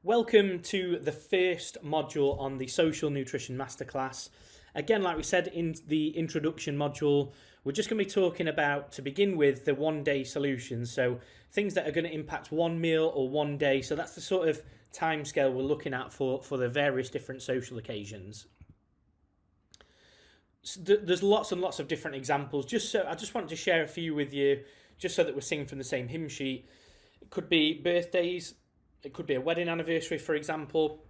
Welcome to the first module on the Social Nutrition Masterclass. Again, like we said in the introduction module, we're just going to be talking about, to begin with, the one-day solutions. So things that are going to impact one meal or one day. So that's the sort of timescale we're looking at for the various different social occasions. So there's lots and lots of different examples. I just wanted to share a few with you, just so that we're singing from the same hymn sheet. It could be birthdays. It could be a wedding anniversary, for example.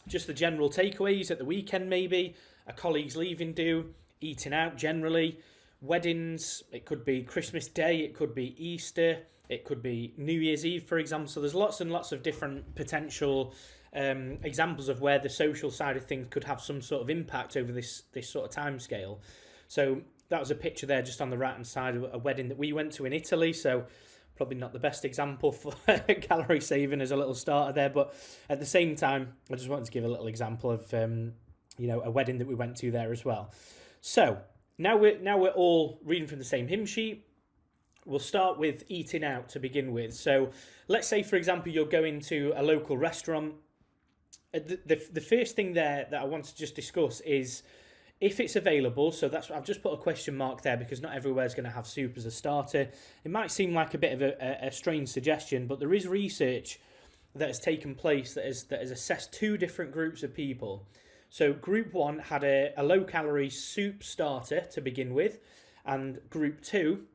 Just the general takeaways at the weekend, maybe. A colleague's leaving do. Eating out generally. Weddings. It could be Christmas Day. It could be Easter. It could be New Year's Eve, for example. So there's lots and lots of different potential examples of where the social side of things could have some sort of impact over this sort of time scale. So that was a picture there just on the right-hand side of a wedding that we went to in Italy. So probably not the best example for calorie saving as a little starter there, but at the same time, I just wanted to give a little example of a wedding that we went to there as well. So now we're all reading from the same hymn sheet. We'll start with eating out to begin with. So let's say, for example, you're going to a local restaurant. The first thing there that I want to just discuss is if it's available. So that's I've just put a question mark there because not everywhere is going to have soup as a starter. It might seem like a bit of a strange suggestion, but there is research that has taken place that has assessed two different groups of people. So group one had a low-calorie soup starter to begin with, and group two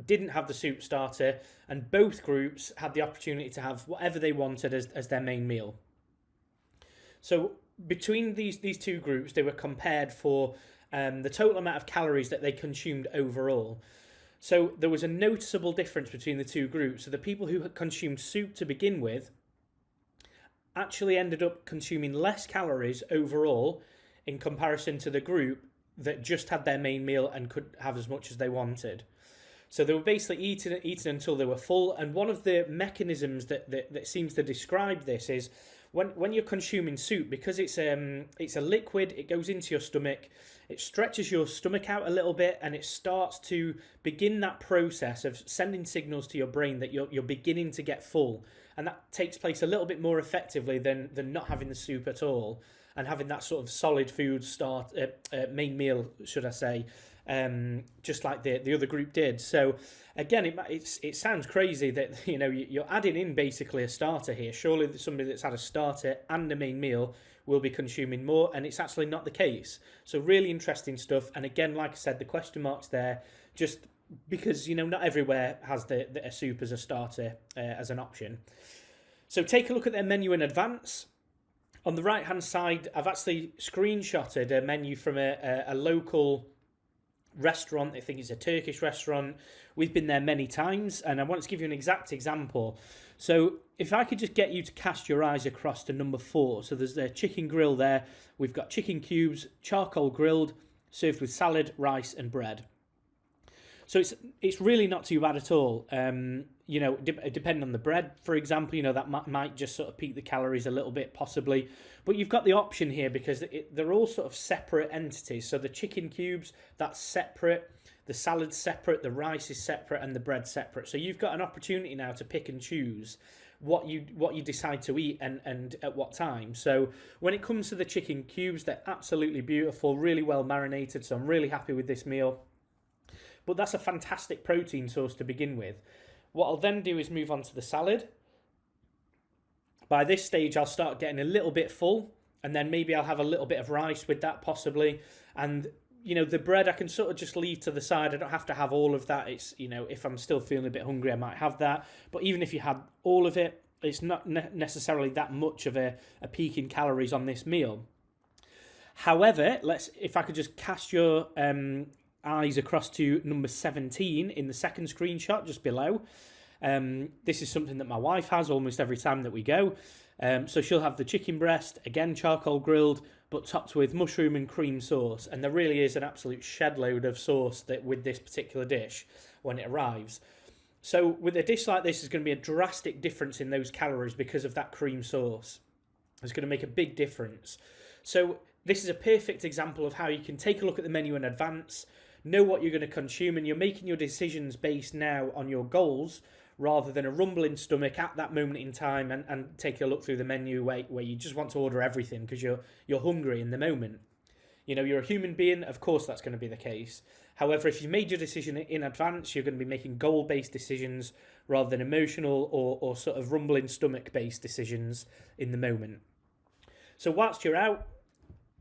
didn't have the soup starter, and both groups had the opportunity to have whatever they wanted as their main meal. So between these two groups, they were compared for the total amount of calories that they consumed overall. So there was a noticeable difference between the two groups. So the people who had consumed soup to begin with actually ended up consuming less calories overall in comparison to the group that just had their main meal and could have as much as they wanted. So they were basically eating until they were full. And one of the mechanisms that seems to describe this is when you're consuming soup, because it's a liquid, it goes into your stomach, it stretches your stomach out a little bit, and it starts to begin that process of sending signals to your brain that you're beginning to get full. And that takes place a little bit more effectively than not having the soup at all and having that sort of solid food main meal, should I say, just like the other group did. So again, it sounds crazy that you're adding in basically a starter here. Surely somebody that's had a starter and a main meal will be consuming more, and it's actually not the case. So really interesting stuff. And again, like I said, the question marks there just because not everywhere has a soup as a starter as an option. So take a look at their menu in advance. On the right hand side, I've actually screenshotted a menu from a local restaurant. I think it's a Turkish restaurant. We've been there many times, and I want to give you an exact example. So if I could just get you to cast your eyes across to number 4. So there's the chicken grill there. We've got chicken cubes, charcoal grilled, served with salad, rice and bread. So it's really not too bad at all. Depending on the bread, for example, that might just sort of peak the calories a little bit, possibly. But you've got the option here because they're all sort of separate entities. So the chicken cubes, that's separate. The salad's separate. The rice is separate, and the bread's separate. So you've got an opportunity now to pick and choose what you decide to eat and at what time. So when it comes to the chicken cubes, they're absolutely beautiful, really well marinated. So I'm really happy with this meal. But that's a fantastic protein source to begin with. What I'll then do is move on to the salad. By this stage, I'll start getting a little bit full, and then maybe I'll have a little bit of rice with that possibly. And, the bread I can sort of just leave to the side. I don't have to have all of that. It's, if I'm still feeling a bit hungry, I might have that. But even if you had all of it, it's not necessarily that much of a peak in calories on this meal. However, if I could just cast your eyes across to number 17 in the second screenshot just below. This is something that my wife has almost every time that we go. So she'll have the chicken breast, again charcoal grilled, but topped with mushroom and cream sauce. And there really is an absolute shed load of sauce with this particular dish when it arrives. So with a dish like this, there's going to be a drastic difference in those calories because of that cream sauce. It's going to make a big difference. So this is a perfect example of how you can take a look at the menu in advance, know what you're going to consume, and you're making your decisions based now on your goals rather than a rumbling stomach at that moment in time, and take a look through the menu where you just want to order everything because you're hungry in the moment. You're a human being, of course that's going to be the case. However, if you made your decision in advance, you're going to be making goal-based decisions rather than emotional or sort of rumbling stomach-based decisions in the moment. So whilst you're out,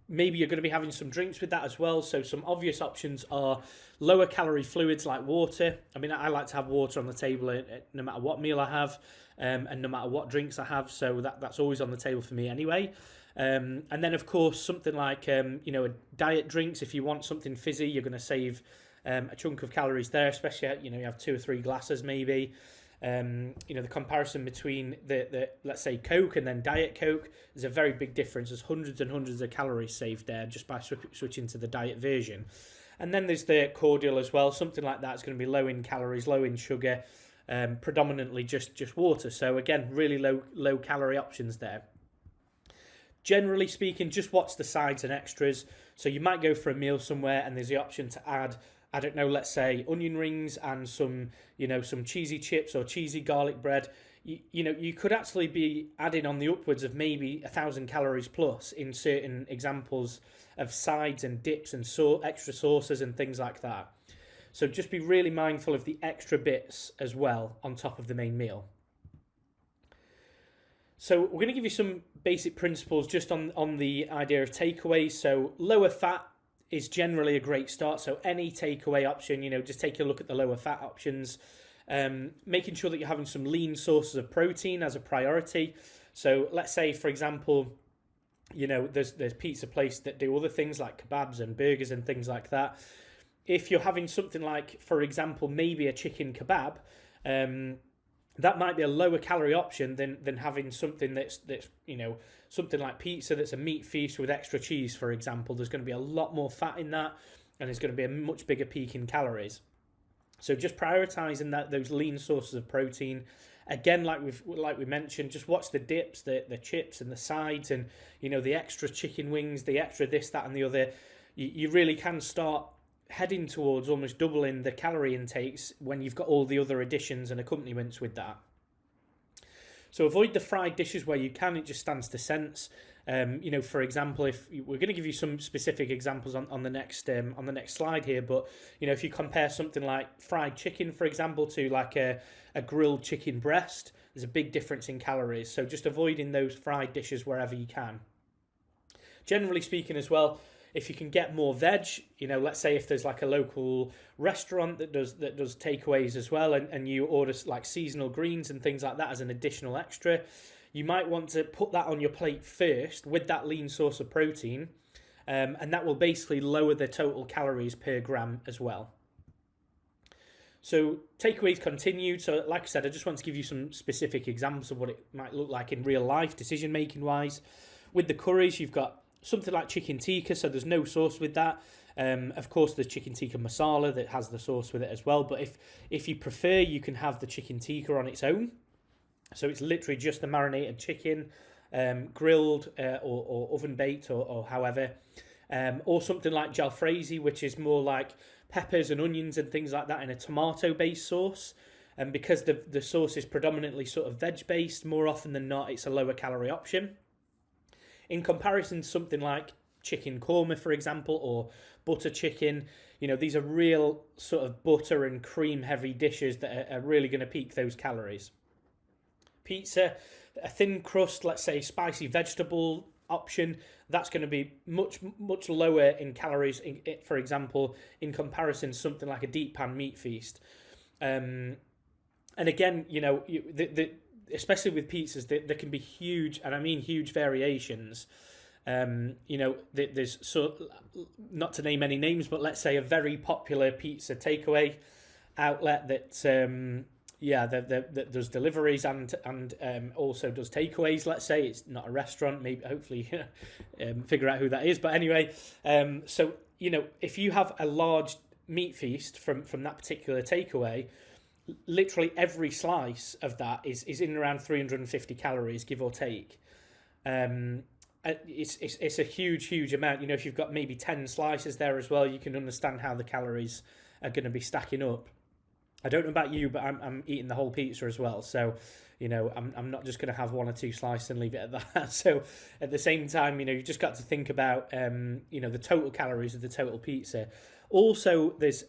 maybe you're going to be having some drinks with that as well. So some obvious options are lower calorie fluids like water. I mean, I like to have water on the table no matter what meal I have, and no matter what drinks I have. So that's always on the table for me anyway. And then, of course, something like, diet drinks. If you want something fizzy, you're going to save a chunk of calories there, especially, you have 2 or 3 glasses maybe. The comparison between the let's say Coke and then Diet Coke is a very big difference. There's hundreds and hundreds of calories saved there just by switching to the diet version. And then there's the cordial as well. Something like that is going to be low in calories, low in sugar, predominantly just water. So again, really low calorie options there. Generally speaking, just watch the sides and extras. So you might go for a meal somewhere and there's the option to add, I don't know, let's say onion rings and some cheesy chips or cheesy garlic bread. You could actually be adding on the upwards of maybe 1,000 calories plus in certain examples of sides and dips and extra sauces and things like that. So just be really mindful of the extra bits as well on top of the main meal. So we're going to give you some basic principles just on the idea of takeaways. So lower fat is generally a great start. So any takeaway option, just take a look at the lower fat options. Making sure that you're having some lean sources of protein as a priority. So let's say, for example, there's pizza places that do other things like kebabs and burgers and things like that. If you're having something like, for example, maybe a chicken kebab, that might be a lower calorie option than having something that's something like pizza that's a meat feast with extra cheese, for example. There's going to be a lot more fat in that, and there's going to be a much bigger peak in calories. So just prioritizing those lean sources of protein. Again, like we mentioned, just watch the dips, the chips and the sides, and the extra chicken wings, the extra this, that, and the other. You really can start heading towards almost doubling the calorie intakes when you've got all the other additions and accompaniments with that. So avoid the fried dishes where you can. It just stands to sense. For example, if we're going to give you some specific examples on the next slide here, but if you compare something like fried chicken, for example, to like a grilled chicken breast, there's a big difference in calories. So just avoiding those fried dishes wherever you can. Generally speaking as well, if you can get more veg, let's say if there's like a local restaurant that does takeaways as well, and you order like seasonal greens and things like that as an additional extra, you might want to put that on your plate first with that lean source of protein, and that will basically lower the total calories per gram as well. So takeaways continued. So like I said, I just want to give you some specific examples of what it might look like in real life, decision making wise. With the curries, you've got something like chicken tikka, so there's no sauce with that. Of course, there's chicken tikka masala that has the sauce with it as well. But if you prefer, you can have the chicken tikka on its own. So it's literally just the marinated chicken, grilled or oven baked or however. Or something like jalfrezi, which is more like peppers and onions and things like that in a tomato-based sauce. And because the sauce is predominantly sort of veg-based, more often than not, it's a lower calorie option. In comparison to something like chicken korma, for example, or butter chicken, these are real sort of butter and cream heavy dishes that are really going to peak those calories. Pizza, a thin crust, let's say spicy vegetable option, that's going to be much lower in calories, for example, in comparison to something like a deep pan meat feast. And again, especially with pizzas, there can be huge, and I mean huge variations. There's not to name any names, but let's say a very popular pizza takeaway outlet that does deliveries and also does takeaways. Let's say it's not a restaurant, maybe hopefully figure out who that is. But anyway, so if you have a large meat feast from that particular takeaway, literally every slice of that is in around 350 calories, give or take. It's a huge amount. If you've got maybe 10 slices there as well, you can understand how the calories are going to be stacking up. I don't know about you, but I'm eating the whole pizza as well. So, I'm not just going to have one or two slices and leave it at that. So, at the same time, you just got to think about, the total calories of the total pizza. Also, there's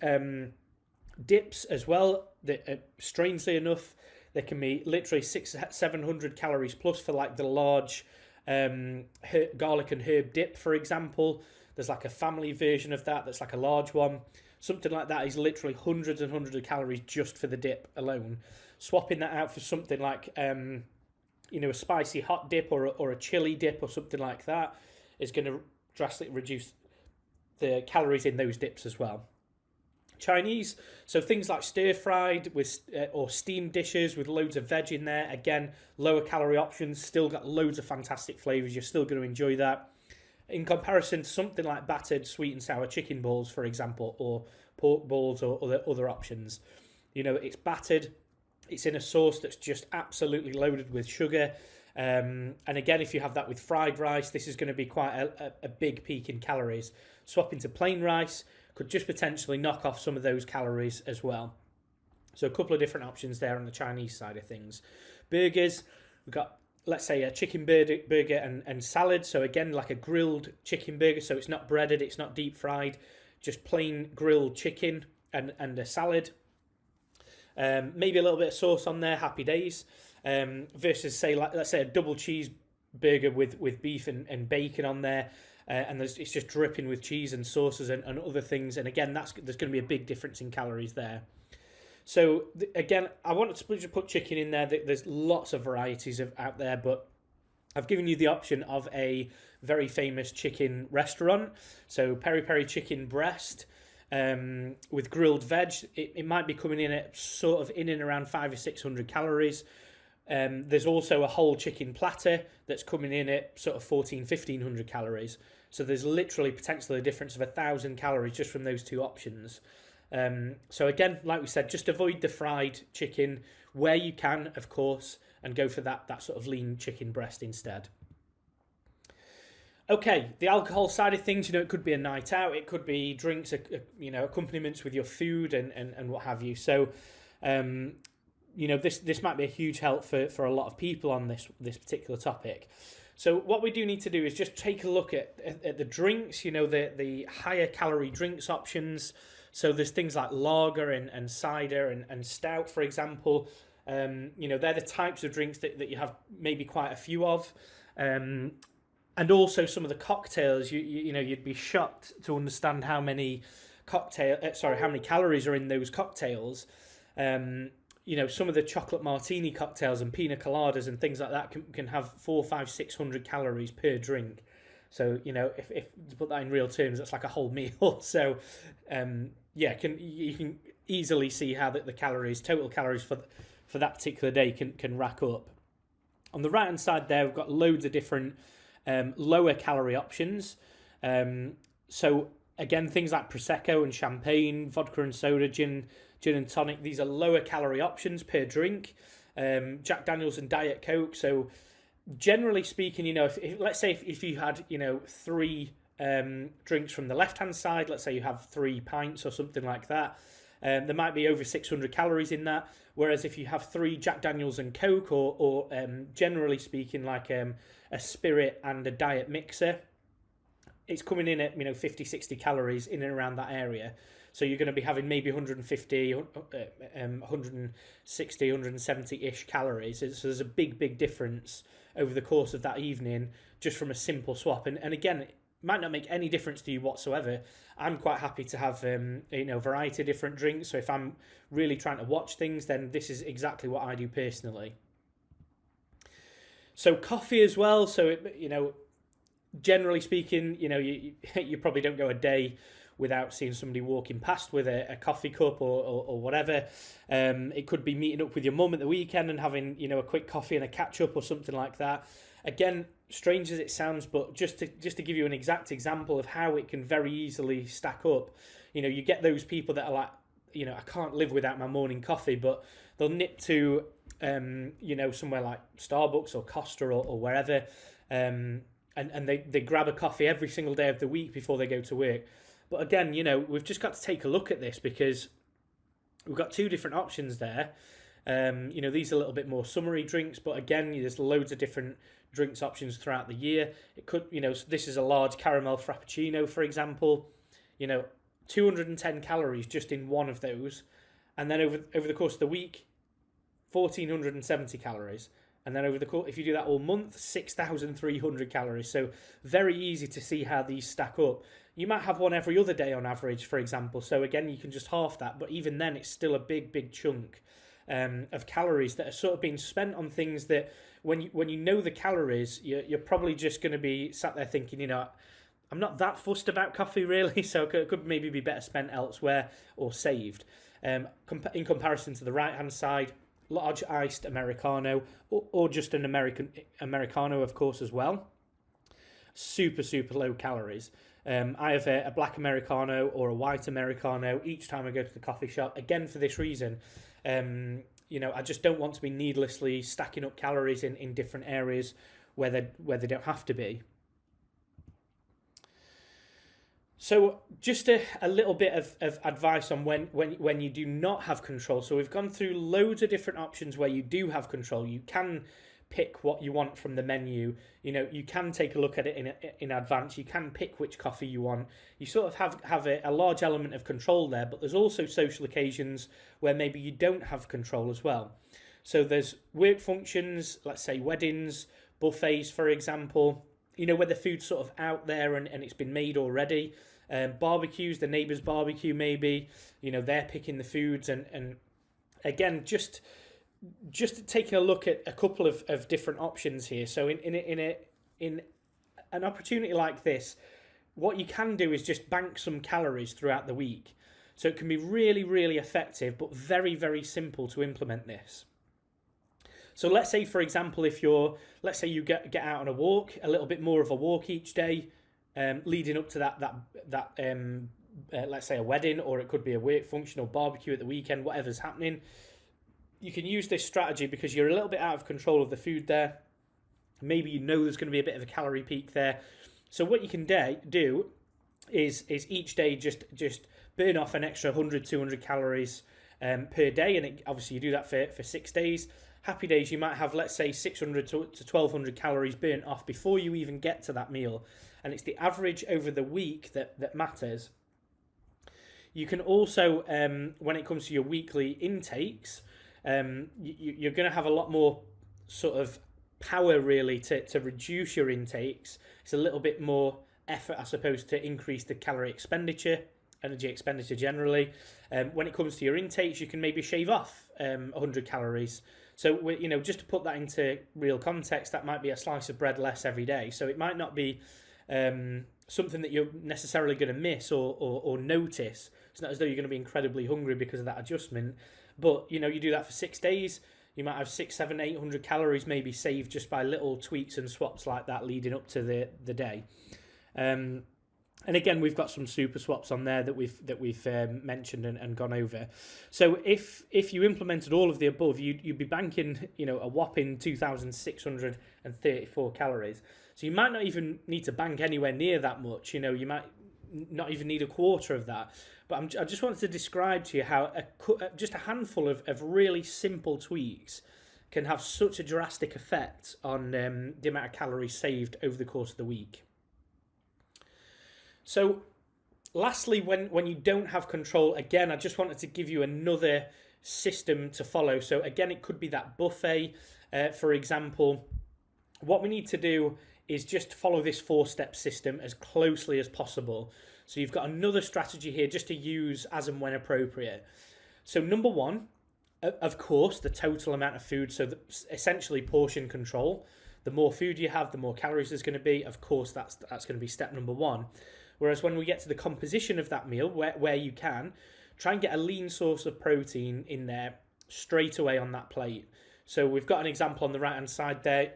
dips as well. That strangely enough, there can be literally 700 calories plus for like the large garlic and herb dip, for example. There's like a family version of that that's like a large one. Something like that is literally hundreds and hundreds of calories just for the dip alone. Swapping that out for something like a spicy hot dip or a chili dip or something like that is going to drastically reduce the calories in those dips as well. Chinese, so things like stir fried with or steamed dishes with loads of veg in there. Again, lower calorie options, still got loads of fantastic flavors. You're still going to enjoy that. In comparison to something like battered sweet and sour chicken balls, for example, or pork balls or other options. It's battered, it's in a sauce that's just absolutely loaded with sugar. And again, if you have that with fried rice, this is going to be quite a big peak in calories. Swapping to plain rice could just potentially knock off some of those calories as well. So a couple of different options there on the Chinese side of things. Burgers, we've got, let's say, a chicken burger and salad. So again, like a grilled chicken burger. So it's not breaded, it's not deep fried, just plain grilled chicken and a salad. Maybe a little bit of sauce on there, happy days. Versus, say, let's say a double cheeseburger with beef and bacon on there. And it's just dripping with cheese and sauces and other things. And again, there's going to be a big difference in calories there. So again, I wanted to put chicken in there. There's lots of varieties out there, but I've given you the option of a very famous chicken restaurant. So Peri Peri chicken breast with grilled veg. It might be coming in at sort of in and around 500 or 600 calories. There's also a whole chicken platter that's coming in at sort of 1,500 calories. So there's literally potentially a difference of 1,000 calories just from those two options. So again, like we said, just avoid the fried chicken where you can, of course, and go for that sort of lean chicken breast instead. Okay, the alcohol side of things, it could be a night out, it could be drinks, accompaniments with your food and what have you. So, this might be a huge help for a lot of people on this particular topic. So what we do need to do is just take a look at the drinks, the higher calorie drinks options. So there's things like lager and cider and stout, for example. They're the types of drinks that you have maybe quite a few of. And also some of the cocktails, you'd be shocked to understand how many calories are in those cocktails. Some of the chocolate martini cocktails and pina coladas and things like that can have 400, 500, 600 calories per drink. So, if to put that in real terms, that's like a whole meal. So, you can easily see how the total calories for that particular day can rack up. On the right hand side there, we've got loads of different lower calorie options. So again, things like Prosecco and champagne, vodka and soda, gin and tonic, these are lower calorie options per drink. Jack Daniels and Diet Coke. So generally speaking, let's say if you had, 3 drinks from the left hand side, let's say you have 3 pints or something like that, there might be over 600 calories in that. Whereas if you have 3 Jack Daniels and Coke or generally speaking like a spirit and a diet mixer, it's coming in at 50, 60 calories in and around that area. So you're going to be having maybe 150, 160, 170-ish calories. So there's a big difference over the course of that evening just from a simple swap. And again, it might not make any difference to you whatsoever. I'm quite happy to have variety of different drinks. So if I'm really trying to watch things, then this is exactly what I do personally. So coffee as well. So generally speaking, you probably don't go a day without seeing somebody walking past with a coffee cup or whatever. It could be meeting up with your mum at the weekend and having a quick coffee and a catch up or something like that. Again, strange as it sounds, but just to give you an exact example of how it can very easily stack up, you get those people that are like, I can't live without my morning coffee, but they'll nip to somewhere like Starbucks or Costa or wherever, and they grab a coffee every single day of the week before they go to work. But again, we've just got to take a look at this because we've got two different options there. These are a little bit more summery drinks, but again, there's loads of different drinks options throughout the year. It could, this is a large caramel frappuccino, for example. 210 calories just in one of those, and then over the course of the week, 1,470 calories. And then if you do that all month, 6,300 calories. So very easy to see how these stack up. You might have one every other day on average, for example. So again, you can just half that. But even then, it's still a big chunk of calories that are sort of being spent on things that when you know the calories, you're probably just going to be sat there thinking, I'm not that fussed about coffee really, so it could maybe be better spent elsewhere or saved. In comparison to the right-hand side, large iced Americano, or just an Americano, of course, as well. Super low calories. I have a black Americano or a white Americano each time I go to the coffee shop. Again, for this reason, I just don't want to be needlessly stacking up calories in different areas where they don't have to be. So just a little bit of advice on when you do not have control. So we've gone through loads of different options where you do have control. You can pick what you want from the menu. You can take a look at it in advance. You can pick which coffee you want. You sort of have a large element of control there, but there's also social occasions where maybe you don't have control as well. So there's work functions, let's say weddings, buffets, for example, where the food's sort of out there and it's been made already. Barbecues, the neighbour's barbecue maybe, they're picking the foods, and again, just taking a look at a couple of different options here. So in an opportunity like this, what you can do is just bank some calories throughout the week. So it can be really effective, but very simple to implement this. So let's say, for example, let's say you get out on a walk, a little bit more of a walk each day, leading up to that let's say a wedding, or it could be a work function or barbecue at the weekend, whatever's happening. You can use this strategy because you're a little bit out of control of the food there. Maybe there's going to be a bit of a calorie peak there. So what you can do is each day just burn off an extra 100-200 calories per day, and obviously you do that for 6 days. Happy days, you might have, let's say, 600 to 1,200 calories burnt off before you even get to that meal. And it's the average over the week that matters. You can also, when it comes to your weekly intakes, you're going to have a lot more sort of power, really, to reduce your intakes. It's a little bit more effort, I suppose, to increase the calorie expenditure, energy expenditure generally. When it comes to your intakes, you can maybe shave off 100 calories. So, just to put that into real context, that might be a slice of bread less every day. So it might not be something that you're necessarily going to miss or notice. It's not as though you're going to be incredibly hungry because of that adjustment. But, you do that for 6 days. You might have 600, 700, 800 calories maybe saved just by little tweaks and swaps like that leading up to the day. And again, we've got some super swaps on there that we've mentioned and gone over. So if you implemented all of the above, you'd be banking a whopping 2,634 calories. So you might not even need to bank anywhere near that much. You might not even need a quarter of that. But I just wanted to describe to you how just a handful of really simple tweaks can have such a drastic effect on the amount of calories saved over the course of the week. So lastly, when you don't have control, again, I just wanted to give you another system to follow. So again, it could be that buffet, for example. What we need to do is just follow this 4-step system as closely as possible. So you've got another strategy here just to use as and when appropriate. So number one, of course, the total amount of food. So essentially portion control. The more food you have, the more calories there's going to be. Of course, that's going to be step number one. Whereas when we get to the composition of that meal, where you can, try and get a lean source of protein in there straight away on that plate. So we've got an example on the right-hand side there.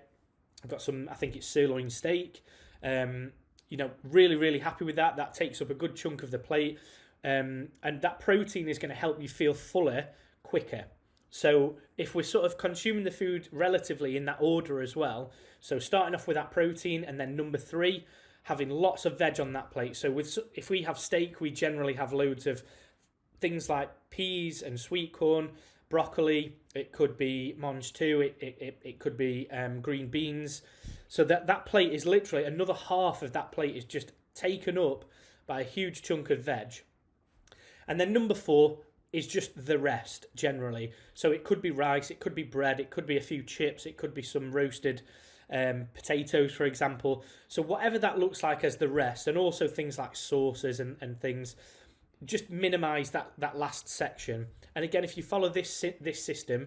I've got some, I think it's sirloin steak. Really happy with that. That takes up a good chunk of the plate. And that protein is going to help you feel fuller quicker. So if we're sort of consuming the food relatively in that order as well, so starting off with that protein, and then number 3, having lots of veg on that plate. So if we have steak, we generally have loads of things like peas and sweet corn, broccoli. It could be mange too. It could be green beans. So that plate is literally, another half of that plate is just taken up by a huge chunk of veg. And then number 4 is just the rest generally. So it could be rice, it could be bread, it could be a few chips, it could be some roasted potatoes, for example. So whatever that looks like as the rest, and also things like sauces and things, just minimize that last section. And again, if you follow this system,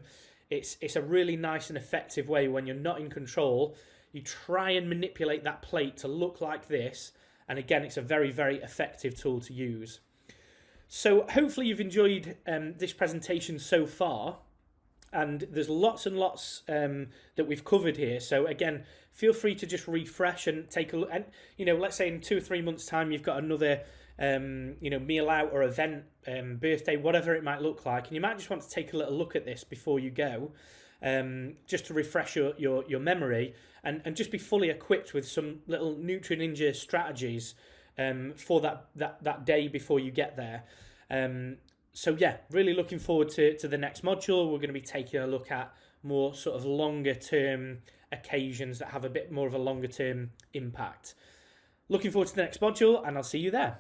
it's a really nice and effective way when you're not in control. You try and manipulate that plate to look like this, and again, it's a very, very effective tool to use. So hopefully you've enjoyed this presentation so far, and there's lots and lots that we've covered here. So again, feel free to just refresh and take a look. And let's say in 2 or 3 months' time you've got another meal out or event, birthday, whatever it might look like, and you might just want to take a little look at this before you go, just to refresh your memory and just be fully equipped with some little Nutri-Ninja strategies for that day before you get there. So yeah, really looking forward to the next module. We're going to be taking a look at more sort of longer term occasions that have a bit more of a longer term impact. Looking forward to the next module, and I'll see you there.